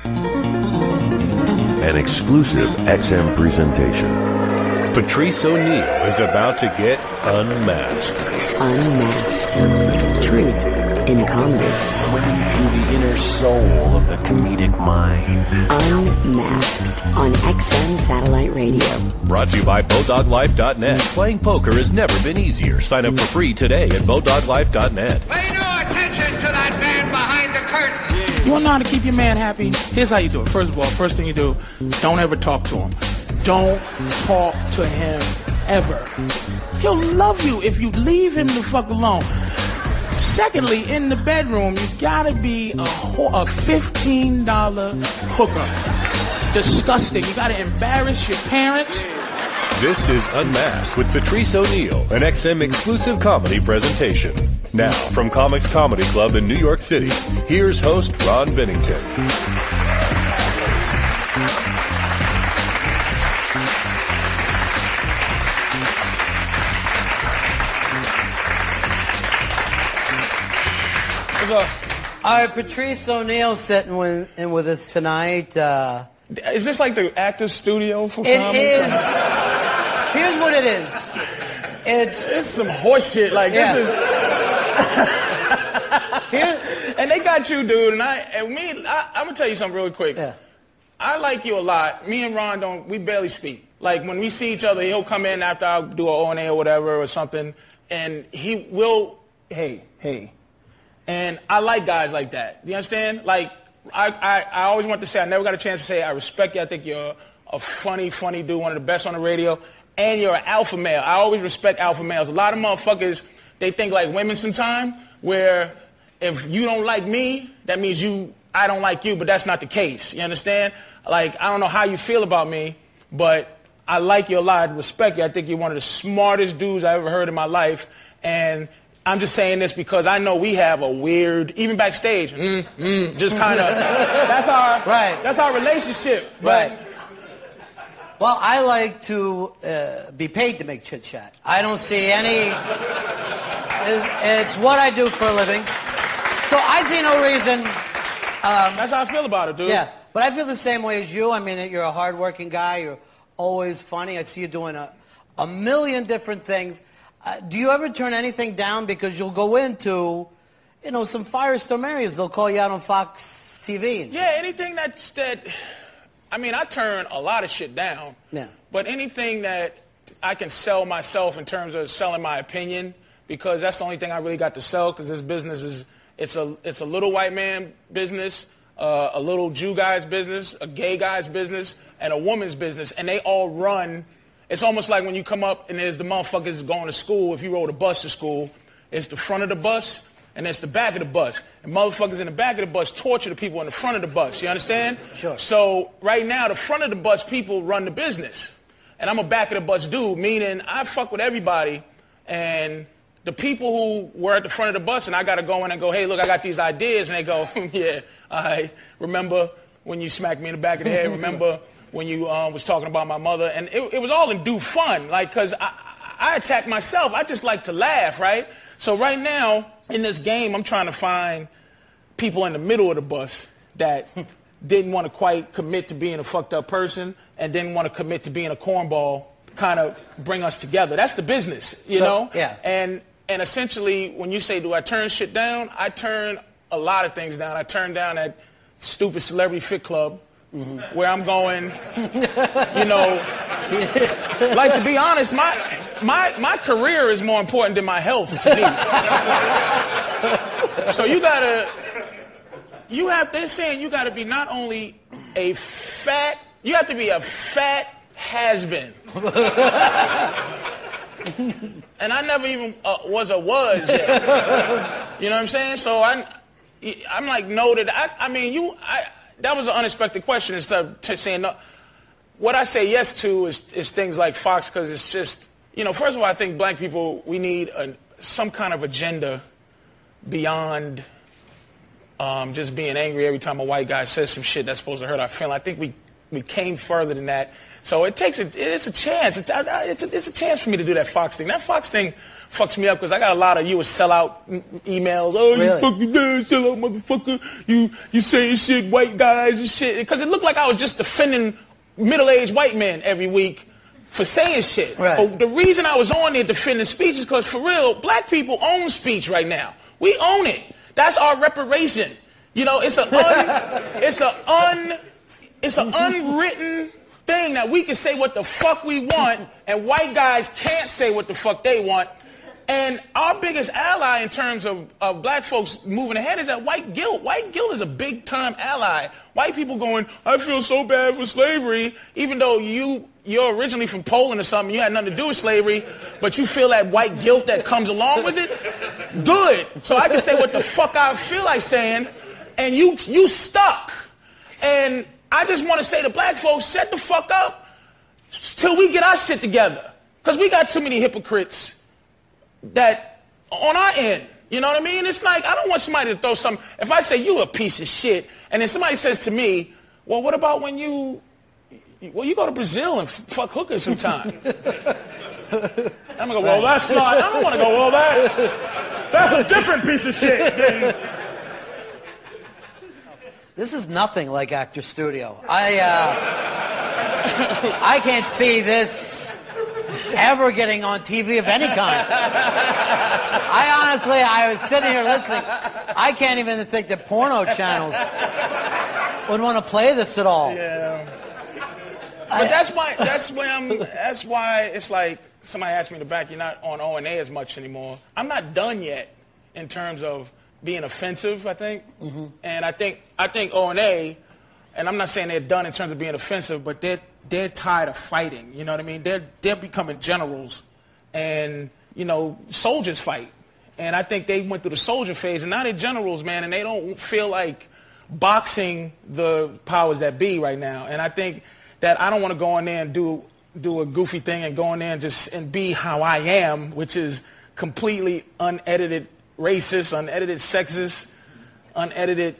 An exclusive XM presentation. Patrice Oneal is about to get unmasked. Unmasked. Truth in comedy. Swimming through the inner soul of the comedic mind. Unmasked on XM Satellite Radio. Brought to you by BowDogLife.net. Playing poker has never been easier. Sign up for free today at BowDogLife.net. Pay no attention to that man behind the curtain. You want to know how to keep your man happy? Here's how you do it. First of all, first thing you do, don't ever talk to him. Don't talk to him ever. He'll love you if you leave him the fuck alone. Secondly, in the bedroom, you gotta be a $15 hooker. Disgusting. You gotta embarrass your parents. This is Unmasked with Patrice Oneal, an XM exclusive comedy presentation. Now, from Comics Comedy Club in New York City, here's host Ron Bennington. All right, Patrice Oneal sitting in with us tonight. Is this like the actor's studio for It comedy? is. Here's what it is. It's some horse shit. Like, Yeah. this is... here. And they got you, dude, and I'm gonna tell you something really quick. Yeah. I like you a lot. Me and Ron we barely speak. Like, when we see each other, he'll come in after I'll do an O&A or whatever or something, and he will, hey. And I like guys like that. You understand? Like, I always want to say, I never got a chance to say, I respect you. I think you're a funny dude, one of the best on the radio, and you're an alpha male. I always respect alpha males. A lot of motherfuckers, they think like women sometimes, where if you don't like me, that means I don't like you, but that's not the case. You understand? Like, I don't know how you feel about me, but I like you a lot. I respect you. I think you're one of the smartest dudes I ever heard in my life, and I'm just saying this because I know we have a weird, even backstage, just kind of, that's our relationship. Right. Well, I like to be paid to make chit chat. I don't see any, it's what I do for a living. So I see no reason. That's how I feel about it, dude. Yeah, but I feel the same way as you. I mean, you're a hardworking guy. You're always funny. I see you doing a million different things. Do you ever turn anything down because you'll go into, some firestorm areas? They'll call you out on Fox TV. And yeah, anything that, I mean, I turn a lot of shit down. Yeah. But anything that I can sell myself in terms of selling my opinion, because that's the only thing I really got to sell, because this business it's a little white man business, a little Jew guy's business, a gay guy's business, and a woman's business, and they all run. It's almost like when you come up and there's the motherfuckers going to school. If you rode a bus to school, it's the front of the bus and it's the back of the bus. And motherfuckers in the back of the bus torture the people in the front of the bus. You understand? Sure. So right now, the front of the bus people run the business. And I'm a back of the bus dude, meaning I fuck with everybody. And the people who were at the front of the bus, and I got to go in and go, hey, look, I got these ideas. And they go, yeah, I remember when you smacked me in the back of the head. Remember when you was talking about my mother, and it was all in due fun, like, because I attack myself. I just like to laugh, right? So right now, in this game, I'm trying to find people in the middle of the bus that didn't want to quite commit to being a fucked up person and didn't want to commit to being a cornball, kind of bring us together. That's the business, you know? Yeah. And essentially, when you say, do I turn shit down? I turn a lot of things down. I turn down that stupid Celebrity Fit Club, where I'm going, like, to be honest, my career is more important than my health to me. So they're saying you gotta be not only you have to be a fat has-been. And I never even was yet. You know what I'm saying? So I'm like noted. That was an unexpected question instead of saying no. What I say yes to is things like Fox, because it's just, first of all, I think black people, we need some kind of agenda beyond just being angry every time a white guy says some shit that's supposed to hurt our feelings. I think we came further than that. So it's a chance. It's a chance for me to do that Fox thing. That Fox thing fucks me up because I got a lot of you a sellout emails. Oh, really? You fucking sellout motherfucker. You saying shit, white guys and shit. Because it looked like I was just defending middle-aged white men every week for saying shit. Right. But the reason I was on there defending speech is because, for real, black people own speech right now. We own it. That's our reparation. You know, it's an unwritten thing that we can say what the fuck we want, and white guys can't say what the fuck they want. And our biggest ally in terms of black folks moving ahead is that white guilt. White guilt is a big-time ally. White people going, I feel so bad for slavery, even though you're originally from Poland or something, you had nothing to do with slavery, but you feel that white guilt that comes along with it? Good. So I can say what the fuck I feel like saying, and you stuck. And I just want to say to black folks, shut the fuck up till we get our shit together. Because we got too many hypocrites that on our end. You know what I mean? It's like, I don't want somebody to throw something. If I say you a piece of shit, and then somebody says to me, well, what about when you go to Brazil and fuck hookers sometime? I'm going to go, well, that's not, I don't want to go, well, that's a different piece of shit. Man. This is nothing like Actor Studio. I can't see this ever getting on TV of any kind. I was sitting here listening. I can't even think that porno channels would want to play this at all. Yeah. But that's why it's like somebody asked me in the back, you're not on O&A as much anymore. I'm not done yet in terms of being offensive, I think. Mm-hmm. And I think O&A, and I'm not saying they're done in terms of being offensive, but they're tired of fighting. You know what I mean? They're becoming generals, and you know, soldiers fight. And I think they went through the soldier phase, and now they're generals, man, and they don't feel like boxing the powers that be right now. And I think that I don't want to go in there and do a goofy thing and go in there and be how I am, which is completely unedited racist, unedited sexist, unedited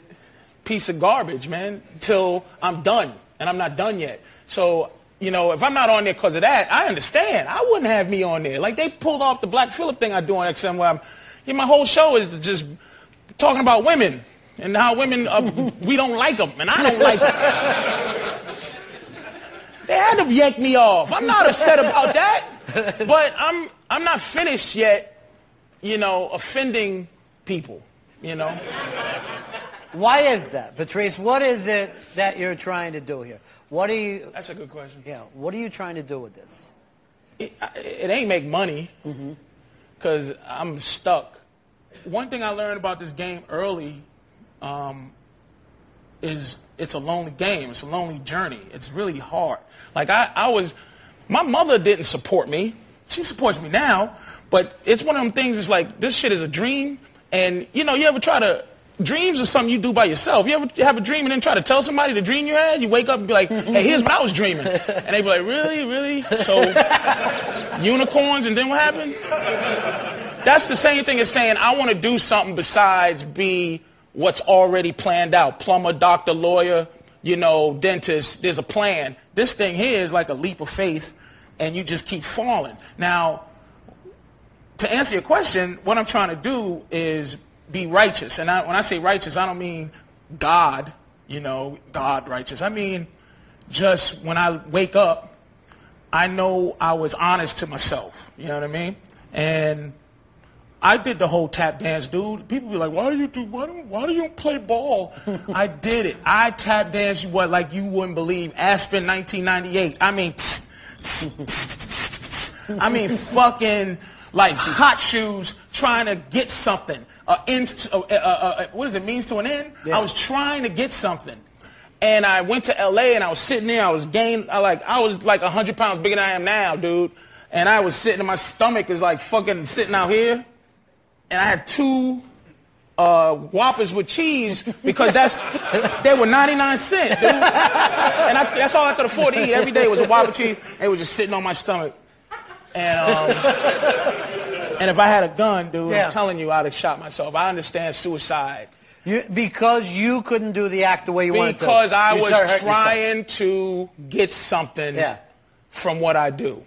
piece of garbage, man, till I'm done. And I'm not done yet. So, you know, if I'm not on there because of that, I understand. I wouldn't have me on there. Like, they pulled off the Black Phillip thing I do on XM where my whole show is just talking about women and how women, we don't like them, and I don't like them. They had to yank me off. I'm not upset about that, but I'm not finished yet, you know, offending people, you know. Why is that, Patrice? What is it that you're trying to do here? What are you... That's a good question. Yeah, what are you trying to do with this? It ain't make money, because I'm stuck. One thing I learned about this game early is it's a lonely game. It's a lonely journey. It's really hard. Like, my mother didn't support me. She supports me now, but it's one of them things, it's like, this shit is a dream, and, you know, you ever try to... Dreams are something you do by yourself. You ever have a dream and then try to tell somebody the dream you had? You wake up and be like, hey, here's what I was dreaming. And they be like, really? Really? So, unicorns, and then what happened? That's the same thing as saying, I want to do something besides be what's already planned out. Plumber, doctor, lawyer, you know, dentist. There's a plan. This thing here is like a leap of faith, and you just keep falling. Now, to answer your question, what I'm trying to do is be righteous. And when I say righteous, I don't mean God, you know, God righteous. I mean, just when I wake up, I know I was honest to myself. You know what I mean? And I did the whole tap dance, dude. People be like, why do you play ball? I did it. I tap danced like you wouldn't believe. Aspen 1998. I mean, fucking like hot shoes trying to get something. What does it means to an end? Yeah. I was trying to get something. And I went to LA and I was sitting there. I was like 100 pounds bigger than I am now, dude. And I was sitting, and my stomach is like fucking sitting out here. And I had 2 Whoppers with cheese because they were 99 cents, dude. And that's all I could afford to eat every day was a Whopper cheese. It was just sitting on my stomach. And if I had a gun, dude, I'm telling you, I'd have shot myself. I understand suicide. Because you couldn't do the act the way you wanted to. Because I was trying to get something from what I do.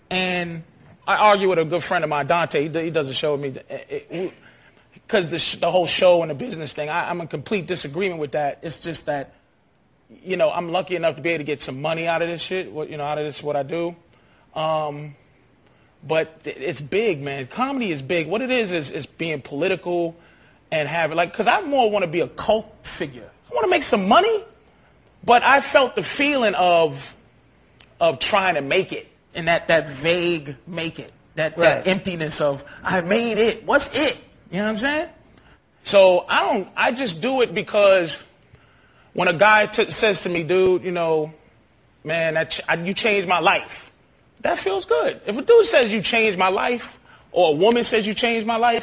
And I argue with a good friend of mine, Dante. He does a show with me. Because the whole show and the business thing, I'm in complete disagreement with that. It's just that, you know, I'm lucky enough to be able to get some money out of this shit, out of this, what I do. But it's big, man. Comedy is big. What it is being political and having, like, because I more want to be a cult figure. I want to make some money, but I felt the feeling of trying to make it, and that vague make it, that emptiness of, I made it. What's it? You know what I'm saying? So I just do it because when a guy says to me, dude, you know, man, you changed my life, that feels good. If a dude says you changed my life, or a woman says you changed my life,